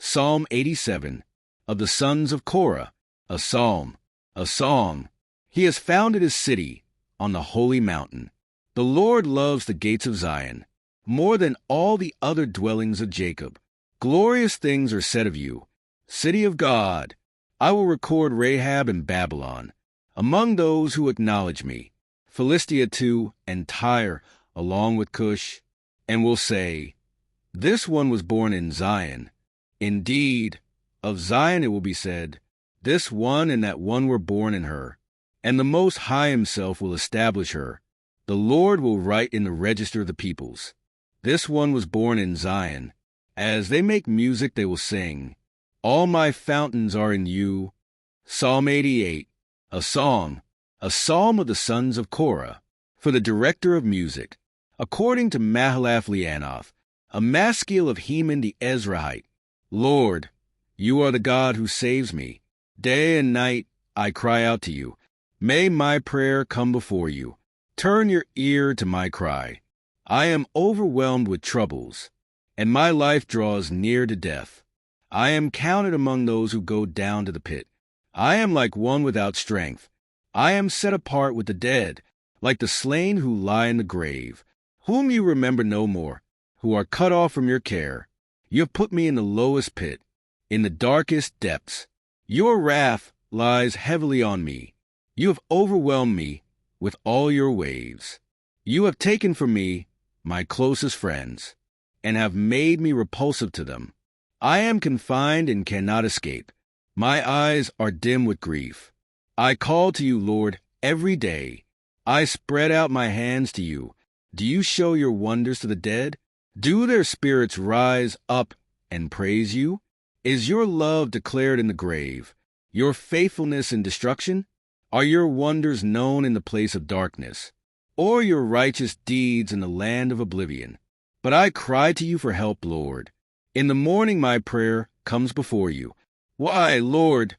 Psalm 87, of the sons of Korah, a psalm, a song. He has founded his city on the holy mountain. The Lord loves the gates of Zion more than all the other dwellings of Jacob. Glorious things are said of you, city of God. I will record Rahab in Babylon, among those who acknowledge me, Philistia too, and Tyre, along with Cush, and will say, this one was born in Zion. Indeed, of Zion it will be said, this one and that one were born in her, and the Most High himself will establish her. The Lord will write in the register of the peoples, this one was born in Zion. As they make music they will sing, all my fountains are in you. Psalm 88, a song, a psalm of the sons of Korah, for the director of music, according to Mahalath Leanoth, a maskil of Heman the Ezrahite. Lord, you are the God who saves me. Day and night I cry out to you. May my prayer come before you. Turn your ear to my cry. I am overwhelmed with troubles, and my life draws near to death. I am counted among those who go down to the pit. I am like one without strength. I am set apart with the dead, like the slain who lie in the grave, whom you remember no more, who are cut off from your care. You have put me in the lowest pit, in the darkest depths. Your wrath lies heavily on me. You have overwhelmed me with all your waves. You have taken from me my closest friends, and have made me repulsive to them. I am confined and cannot escape. My eyes are dim with grief. I call to you, Lord, every day. I spread out my hands to you. Do you show your wonders to the dead? Do their spirits rise up and praise you? Is your love declared in the grave, your faithfulness in destruction? Are your wonders known in the place of darkness, or your righteous deeds in the land of oblivion? But I cry to you for help, Lord. In the morning my prayer comes before you. Why, Lord,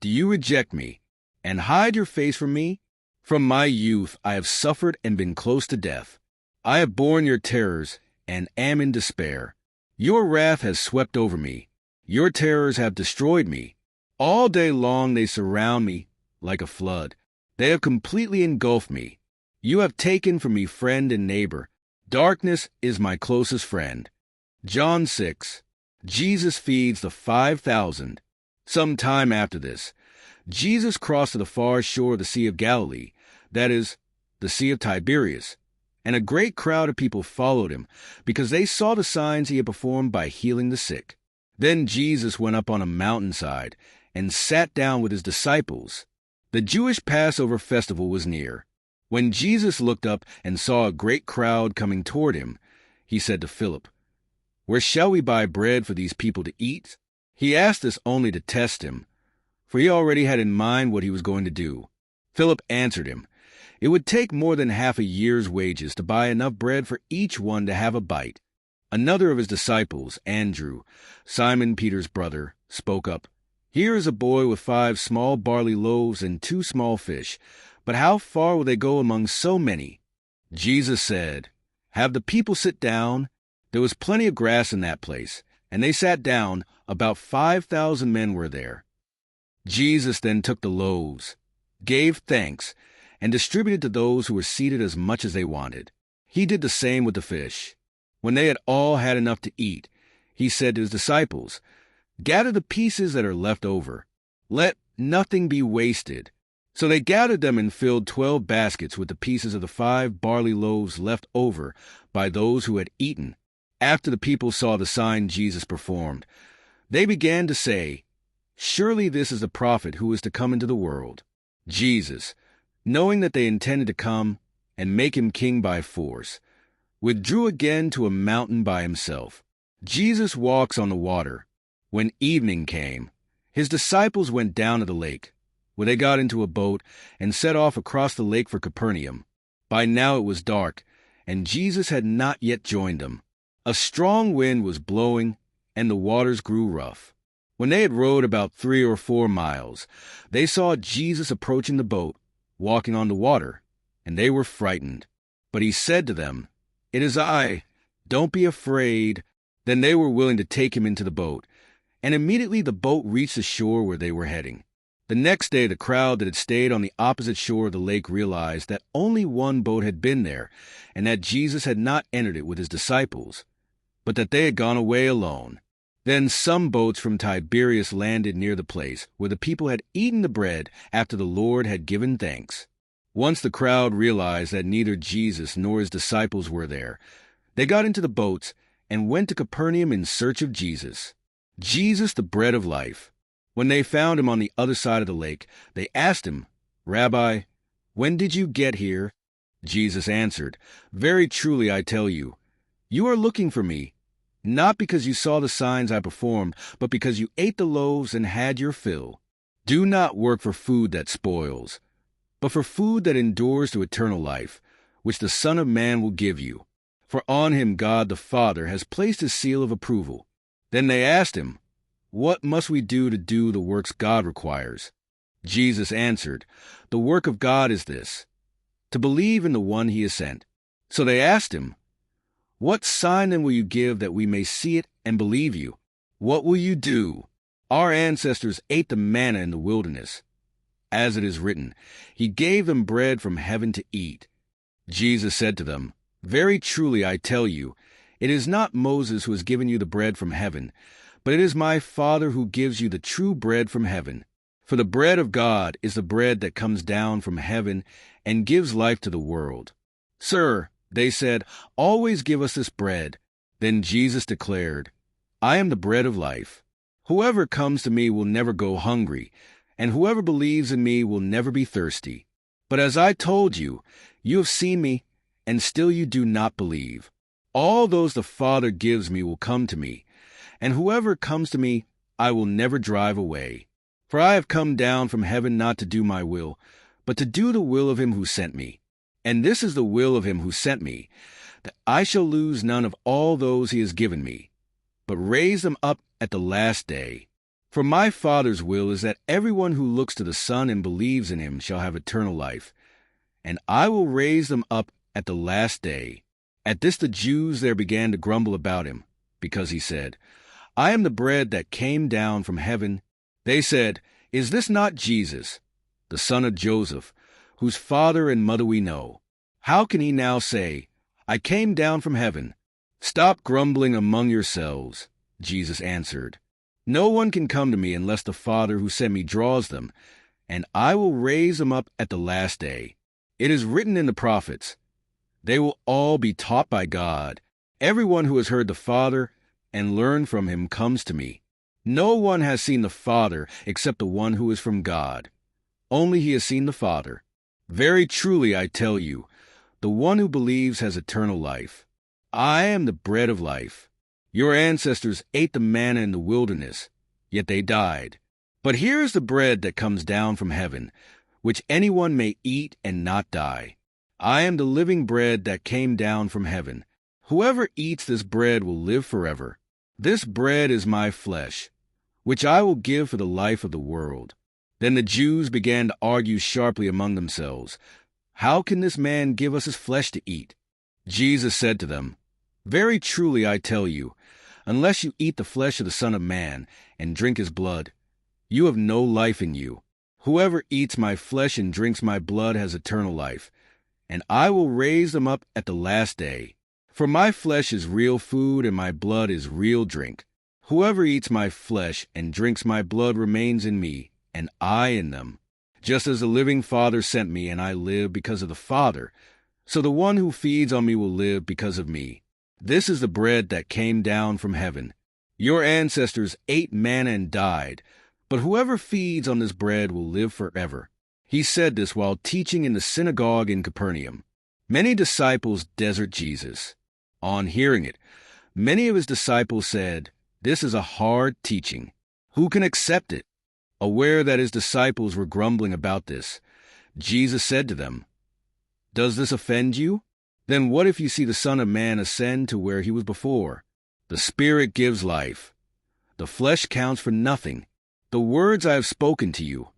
do you reject me and hide your face from me? From my youth I have suffered and been close to death. I have borne your terrors and am in despair. Your wrath has swept over me. Your terrors have destroyed me. All day long they surround me like a flood. They have completely engulfed me. You have taken from me friend and neighbor. Darkness is my closest friend. John 6. Jesus feeds the 5,000. Some time after this, Jesus crossed to the far shore of the Sea of Galilee, that is, the Sea of Tiberias, and a great crowd of people followed him, because they saw the signs he had performed by healing the sick. Then Jesus went up on a mountainside and sat down with his disciples. The Jewish Passover festival was near. When Jesus looked up and saw a great crowd coming toward him, he said to Philip, "Where shall we buy bread for these people to eat?" He asked this only to test him, for he already had in mind what he was going to do. Philip answered him, "It would take more than half a year's wages to buy enough bread for each one to have a bite." Another of his disciples, Andrew, Simon Peter's brother, spoke up, "Here is a boy with 5 small barley loaves and 2 small fish, but how far will they go among so many?" Jesus said, "Have the people sit down." There was plenty of grass in that place, and they sat down. About 5,000 men were there. Jesus then took the loaves, gave thanks, and distributed to those who were seated as much as they wanted. He did the same with the fish. When they had all had enough to eat, he said to his disciples, "Gather the pieces that are left over. Let nothing be wasted." So they gathered them and filled 12 baskets with the pieces of the 5 barley loaves left over by those who had eaten. After the people saw the sign Jesus performed, they began to say, "Surely this is the prophet who is to come into the world." Jesus, knowing that they intended to come and make him king by force, withdrew again to a mountain by himself. Jesus walks on the water. When evening came, his disciples went down to the lake, where they got into a boat and set off across the lake for Capernaum. By now it was dark, and Jesus had not yet joined them. A strong wind was blowing, and the waters grew rough. When they had rowed about 3 or 4 miles, they saw Jesus approaching the boat, walking on the water, and they were frightened. But he said to them, "It is I. Don't be afraid." Then they were willing to take him into the boat, and immediately the boat reached the shore where they were heading. The next day, the crowd that had stayed on the opposite shore of the lake realized that only one boat had been there, and that Jesus had not entered it with his disciples, but that they had gone away alone. Then some boats from Tiberias landed near the place where the people had eaten the bread after the Lord had given thanks. Once the crowd realized that neither Jesus nor his disciples were there, they got into the boats and went to Capernaum in search of Jesus. Jesus, the bread of life. When they found him on the other side of the lake, they asked him, "Rabbi, when did you get here?" Jesus answered, "Very truly I tell you, you are looking for me, not because you saw the signs I performed, but because you ate the loaves and had your fill. Do not work for food that spoils, but for food that endures to eternal life, which the Son of Man will give you. For on him God the Father has placed his seal of approval." Then they asked him, "What must we do to do the works God requires?" Jesus answered, "The work of God is this, to believe in the one he has sent." So they asked him, "What sign then will you give that we may see it and believe you? What will you do? Our ancestors ate the manna in the wilderness. As it is written, he gave them bread from heaven to eat." Jesus said to them, "Very truly I tell you, it is not Moses who has given you the bread from heaven, but it is my Father who gives you the true bread from heaven. For the bread of God is the bread that comes down from heaven and gives life to the world." "Sir," they said, "always give us this bread." Then Jesus declared, "I am the bread of life. Whoever comes to me will never go hungry, and whoever believes in me will never be thirsty. But as I told you, you have seen me, and still you do not believe. All those the Father gives me will come to me, and whoever comes to me I will never drive away. For I have come down from heaven not to do my will, but to do the will of him who sent me. And this is the will of him who sent me, that I shall lose none of all those he has given me, but raise them up at the last day. For my Father's will is that everyone who looks to the Son and believes in him shall have eternal life, and I will raise them up at the last day." At this the Jews there began to grumble about him, because he said, "I am the bread that came down from heaven." They said, "Is this not Jesus, the son of Joseph, whose father and mother we know? How can he now say, 'I came down from heaven'?" "Stop grumbling among yourselves," Jesus answered. "No one can come to me unless the Father who sent me draws them, and I will raise them up at the last day. It is written in the prophets, 'They will all be taught by God.' Everyone who has heard the Father and learned from him comes to me. No one has seen the Father except the one who is from God. Only he has seen the Father. Very truly I tell you, the one who believes has eternal life. I am the bread of life. Your ancestors ate the manna in the wilderness, yet they died. But here is the bread that comes down from heaven, which anyone may eat and not die. I am the living bread that came down from heaven. Whoever eats this bread will live forever. This bread is my flesh, which I will give for the life of the world." Then the Jews began to argue sharply among themselves, "How can this man give us his flesh to eat?" Jesus said to them, "Very truly I tell you, unless you eat the flesh of the Son of Man and drink his blood, you have no life in you. Whoever eats my flesh and drinks my blood has eternal life, and I will raise them up at the last day. For my flesh is real food and my blood is real drink. Whoever eats my flesh and drinks my blood remains in me, and I in them. Just as the living Father sent me, and I live because of the Father, so the one who feeds on me will live because of me. This is the bread that came down from heaven. Your ancestors ate manna and died, but whoever feeds on this bread will live forever." He said this while teaching in the synagogue in Capernaum. Many disciples desert Jesus. On hearing it, many of his disciples said, "This is a hard teaching. Who can accept it?" Aware that his disciples were grumbling about this, Jesus said to them, "Does this offend you? Then what if you see the Son of Man ascend to where he was before? The Spirit gives life. The flesh counts for nothing. The words I have spoken to you,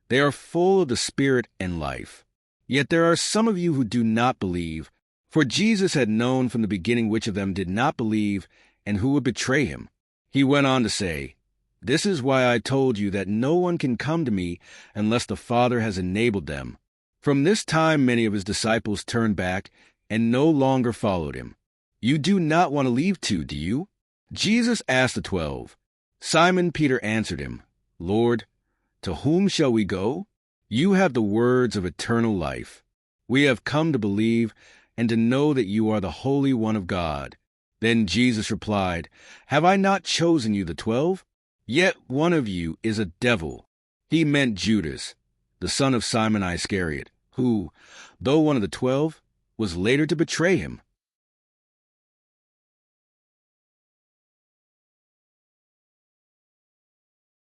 they are full of the Spirit and life. Yet there are some of you who do not believe." For Jesus had known from the beginning which of them did not believe and who would betray him. He went on to say, This is why I told you that no one can come to me unless the Father has enabled them." From this time many of his disciples turned back and no longer followed him. You do not want to leave too, do you? Jesus asked the 12. Simon Peter answered him, "Lord, to whom shall we go? You have the words of eternal life. We have come to believe and to know that you are the Holy One of God." Then Jesus replied, "Have I not chosen you, the 12? Yet one of you is a devil." He meant Judas, the son of Simon Iscariot, who, though one of the 12, was later to betray him.